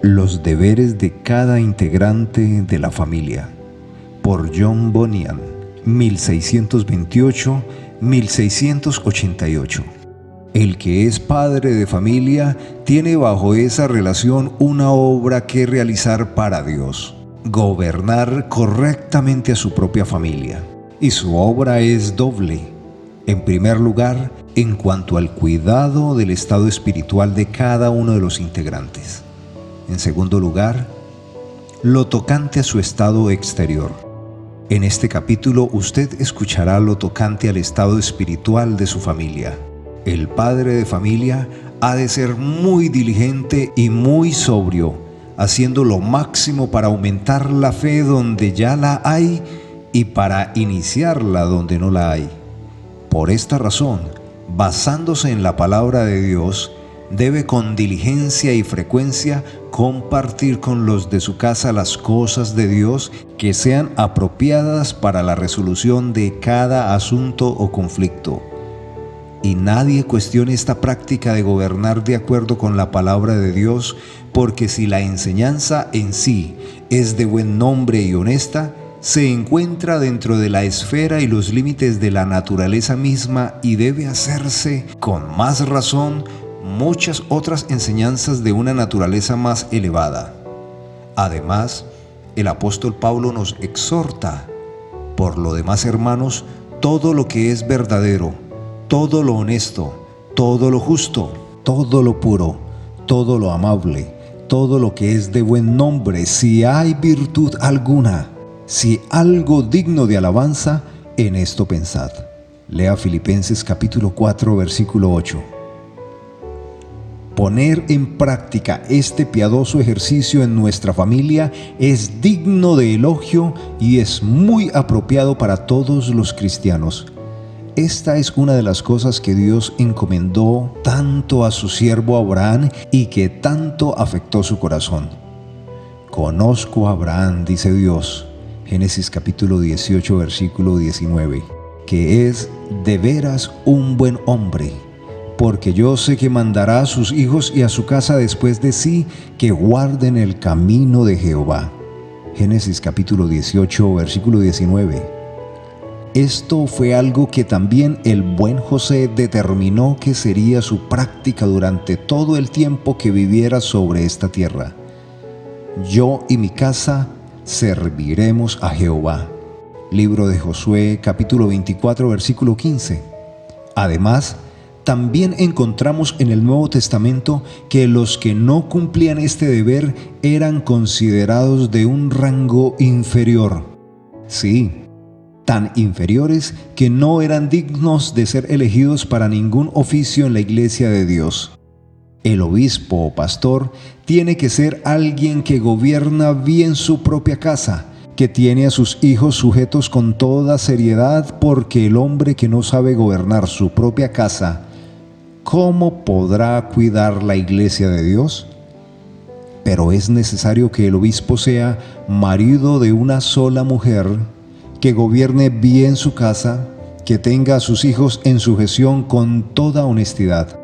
Los deberes de cada integrante de la familia, por John Bunyan, 1628-1688. El que es padre de familia tiene bajo esa relación una obra que realizar para Dios: gobernar correctamente a su propia familia. Y su obra es doble. En primer lugar, en cuanto al cuidado del estado espiritual de cada uno de los integrantes. En segundo lugar, lo tocante a su estado exterior. En este capítulo usted escuchará lo tocante al estado espiritual de su familia. El padre de familia ha de ser muy diligente y muy sobrio, haciendo lo máximo para aumentar la fe donde ya la hay y para iniciarla donde no la hay. Por esta razón, basándose en la palabra de Dios, debe con diligencia y frecuencia compartir con los de su casa las cosas de Dios que sean apropiadas para la resolución de cada asunto o conflicto. Y nadie cuestione esta práctica de gobernar de acuerdo con la palabra de Dios, porque si la enseñanza en sí es de buen nombre y honesta, se encuentra dentro de la esfera y los límites de la naturaleza misma y debe hacerse, con más razón, muchas otras enseñanzas de una naturaleza más elevada. Además, el apóstol Pablo nos exhorta: por lo demás, hermanos, todo lo que es verdadero, todo lo honesto, todo lo justo, todo lo puro, todo lo amable, todo lo que es de buen nombre, si hay virtud alguna, si algo digno de alabanza, en esto pensad. Lea Filipenses capítulo 4, versículo 8. Poner en práctica este piadoso ejercicio en nuestra familia es digno de elogio y es muy apropiado para todos los cristianos. Esta es una de las cosas que Dios encomendó tanto a su siervo Abraham y que tanto afectó su corazón. Conozco a Abraham, dice Dios, Génesis capítulo 18, versículo 19, que es de veras un buen hombre, porque yo sé que mandará a sus hijos y a su casa después de sí que guarden el camino de Jehová. Génesis capítulo 18, versículo 19. Esto fue algo que también el buen José determinó que sería su práctica durante todo el tiempo que viviera sobre esta tierra. Yo y mi casa serviremos a Jehová. Libro de Josué, capítulo 24, versículo 15. Además, también encontramos en el Nuevo Testamento que los que no cumplían este deber eran considerados de un rango inferior. Sí, tan inferiores que no eran dignos de ser elegidos para ningún oficio en la iglesia de Dios. El obispo o pastor tiene que ser alguien que gobierna bien su propia casa, que tiene a sus hijos sujetos con toda seriedad, porque el hombre que no sabe gobernar su propia casa, ¿cómo podrá cuidar la iglesia de Dios? Pero es necesario que el obispo sea marido de una sola mujer, que gobierne bien su casa, que tenga a sus hijos en sujeción con toda honestidad.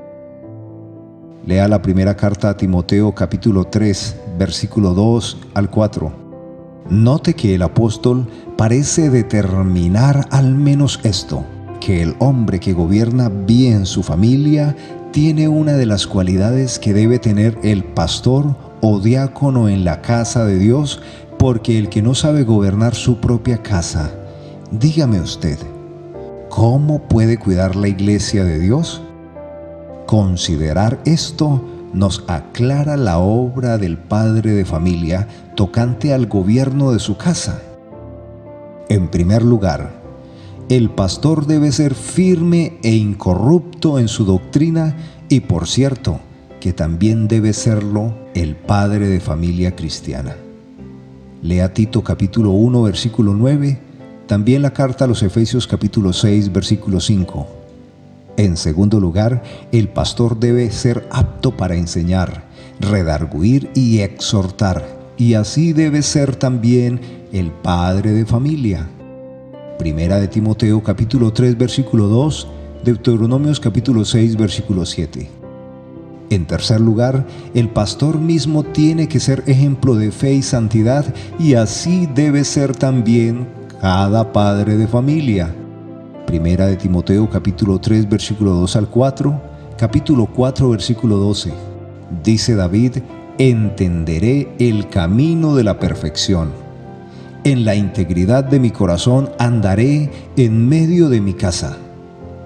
Lea la primera carta a Timoteo capítulo 3, versículo 2 al 4. Note que el apóstol parece determinar al menos esto, que el hombre que gobierna bien su familia tiene una de las cualidades que debe tener el pastor o diácono en la casa de Dios, porque el que no sabe gobernar su propia casa, dígame usted, ¿cómo puede cuidar la iglesia de Dios? Considerar esto nos aclara la obra del padre de familia tocante al gobierno de su casa. En primer lugar, el pastor debe ser firme e incorrupto en su doctrina y, por cierto, que también debe serlo el padre de familia cristiana. Lea Tito capítulo 1, versículo 9, también la carta a los Efesios capítulo 6, versículo 5. En segundo lugar, el pastor debe ser apto para enseñar, redarguir y exhortar, y así debe ser también el padre de familia. Primera de Timoteo capítulo 3, versículo 2, Deuteronomios capítulo 6, versículo 7. En tercer lugar, el pastor mismo tiene que ser ejemplo de fe y santidad, y así debe ser también cada padre de familia. Primera de Timoteo capítulo 3 versículo 2 al 4, capítulo 4 versículo 12. Dice David: entenderé el camino de la perfección. En la integridad de mi corazón andaré en medio de mi casa.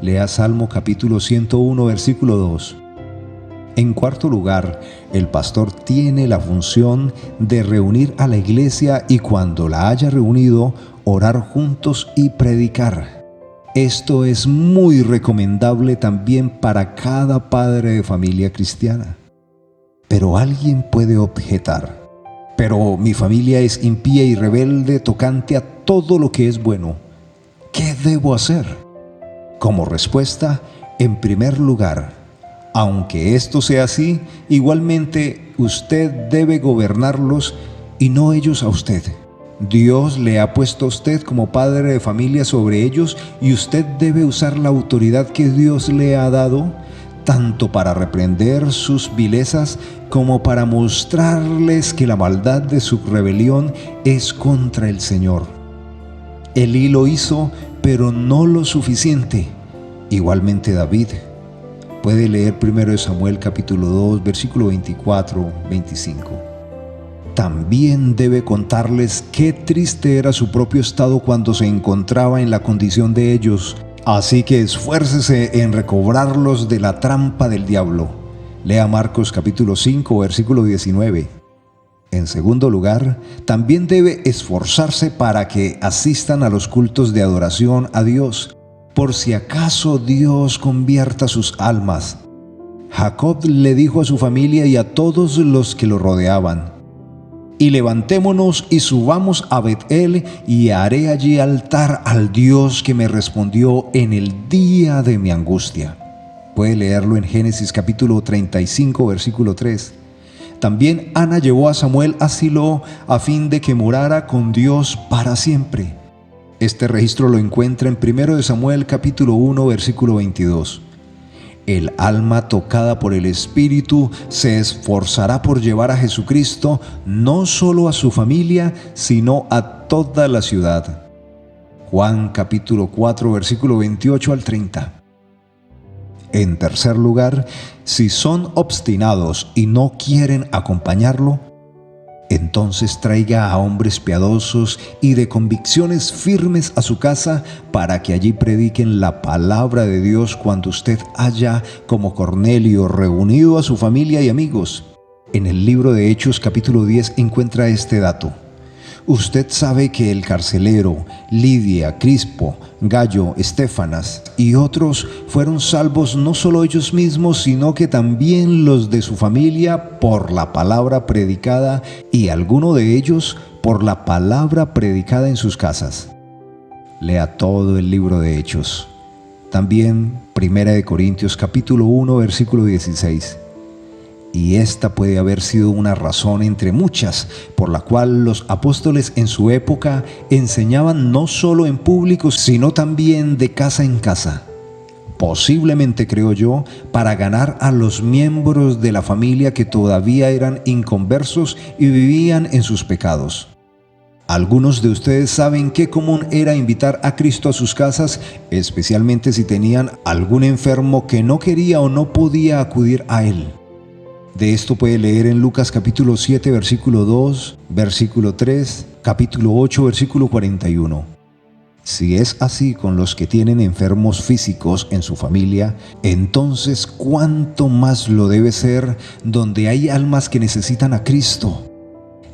Lea Salmo capítulo 101 versículo 2. En cuarto lugar, el pastor tiene la función de reunir a la iglesia y cuando la haya reunido, orar juntos y predicar. Esto es muy recomendable también para cada padre de familia cristiana. Pero alguien puede objetar: pero mi familia es impía y rebelde tocante a todo lo que es bueno. ¿Qué debo hacer? Como respuesta, en primer lugar, aunque esto sea así, igualmente usted debe gobernarlos y no ellos a usted. Dios le ha puesto a usted como padre de familia sobre ellos y usted debe usar la autoridad que Dios le ha dado, tanto para reprender sus vilezas como para mostrarles que la maldad de su rebelión es contra el Señor. Elí lo hizo, pero no lo suficiente. Igualmente David. Puede leer 1 Samuel capítulo 2, versículo 24-25. También debe contarles qué triste era su propio estado cuando se encontraba en la condición de ellos. Así que esfuércese en recobrarlos de la trampa del diablo. Lea Marcos capítulo 5, versículo 19. En segundo lugar, también debe esforzarse para que asistan a los cultos de adoración a Dios, por si acaso Dios convierta sus almas. Jacob le dijo a su familia y a todos los que lo rodeaban: y levantémonos y subamos a Bet-el, y haré allí altar al Dios que me respondió en el día de mi angustia. Puede leerlo en Génesis capítulo 35, versículo 3. También Ana llevó a Samuel a Silo a fin de que morara con Dios para siempre. Este registro lo encuentra en 1 Samuel capítulo 1 versículo 22. El alma tocada por el Espíritu se esforzará por llevar a Jesucristo no solo a su familia, sino a toda la ciudad. Juan capítulo 4 versículo 28 al 30. En tercer lugar, si son obstinados y no quieren acompañarlo, entonces traiga a hombres piadosos y de convicciones firmes a su casa para que allí prediquen la palabra de Dios cuando usted haya, como Cornelio, reunido a su familia y amigos. En el libro de Hechos capítulo 10 encuentra este dato. Usted sabe que el carcelero, Lidia, Crispo, Gallo, Estéfanas y otros fueron salvos no solo ellos mismos, sino que también los de su familia por la palabra predicada y alguno de ellos por la palabra predicada en sus casas. Lea todo el libro de Hechos. También 1 Corintios capítulo 1 versículo 16. Y esta puede haber sido una razón entre muchas por la cual los apóstoles en su época enseñaban no solo en público, sino también de casa en casa. Posiblemente, creo yo, para ganar a los miembros de la familia que todavía eran inconversos y vivían en sus pecados. Algunos de ustedes saben qué común era invitar a Cristo a sus casas, especialmente si tenían algún enfermo que no quería o no podía acudir a él. De esto puede leer en Lucas capítulo 7, versículo 2, versículo 3, capítulo 8, versículo 41. Si es así con los que tienen enfermos físicos en su familia, entonces ¿cuánto más lo debe ser donde hay almas que necesitan a Cristo?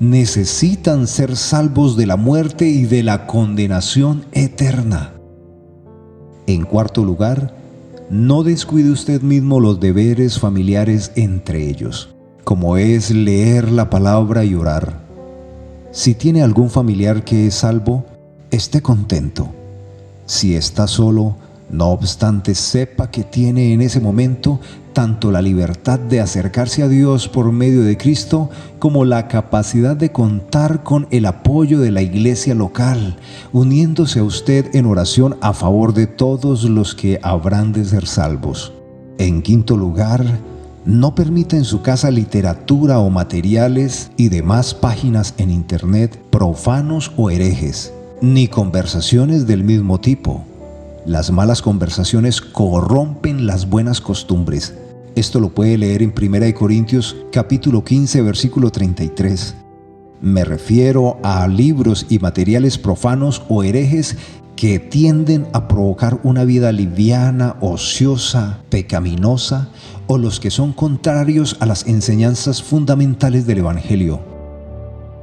Necesitan ser salvos de la muerte y de la condenación eterna. En cuarto lugar, no descuide usted mismo los deberes familiares entre ellos, como es leer la palabra y orar. Si tiene algún familiar que es salvo, esté contento. Si está solo, no obstante, sepa que tiene en ese momento tanto la libertad de acercarse a Dios por medio de Cristo como la capacidad de contar con el apoyo de la iglesia local, uniéndose a usted en oración a favor de todos los que habrán de ser salvos. En quinto lugar, No permita en su casa literatura o materiales y demás páginas en internet profanos o herejes, ni conversaciones del mismo tipo. Las malas conversaciones corrompen las buenas costumbres. Esto lo puede leer en 1 Corintios capítulo 15, versículo 33. Me refiero a libros y materiales profanos o herejes que tienden a provocar una vida liviana, ociosa, pecaminosa, o los que son contrarios a las enseñanzas fundamentales del Evangelio.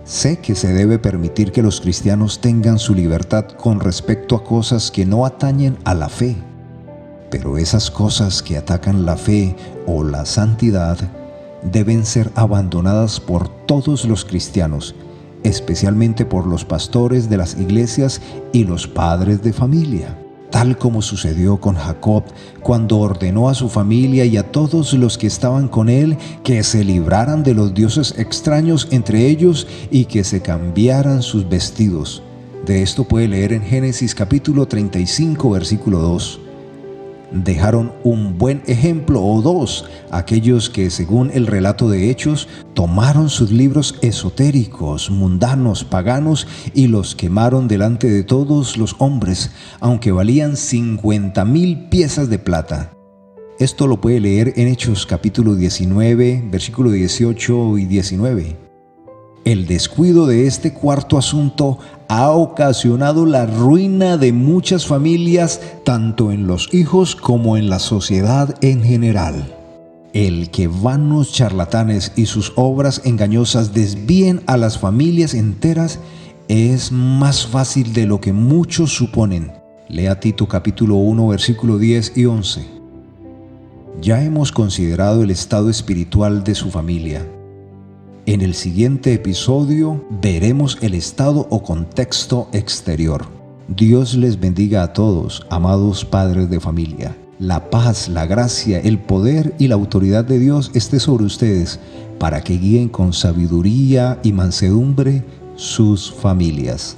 Sé que se debe permitir que los cristianos tengan su libertad con respecto a cosas que no atañen a la fe, pero esas cosas que atacan la fe o la santidad deben ser abandonadas por todos los cristianos, especialmente por los pastores de las iglesias y los padres de familia, tal como sucedió con Jacob cuando ordenó a su familia y a todos los que estaban con él que se libraran de los dioses extraños entre ellos y que se cambiaran sus vestidos. De esto puede leer en Génesis capítulo 35, versículo 2. Dejaron un buen ejemplo o dos aquellos que, según el relato de Hechos, tomaron sus libros esotéricos, mundanos, paganos y los quemaron delante de todos los hombres, aunque valían 50,000 piezas de plata. Esto lo puede leer en Hechos capítulo 19, versículo 18 y 19. El descuido de este cuarto asunto ha ocasionado la ruina de muchas familias, tanto en los hijos como en la sociedad en general. El que vanos charlatanes y sus obras engañosas desvíen a las familias enteras es más fácil de lo que muchos suponen. Lea Tito capítulo 1, versículo 10 y 11. Ya hemos considerado el estado espiritual de su familia. En el siguiente episodio veremos el estado o contexto exterior. Dios les bendiga a todos, amados padres de familia. La paz, la gracia, el poder y la autoridad de Dios esté sobre ustedes para que guíen con sabiduría y mansedumbre sus familias.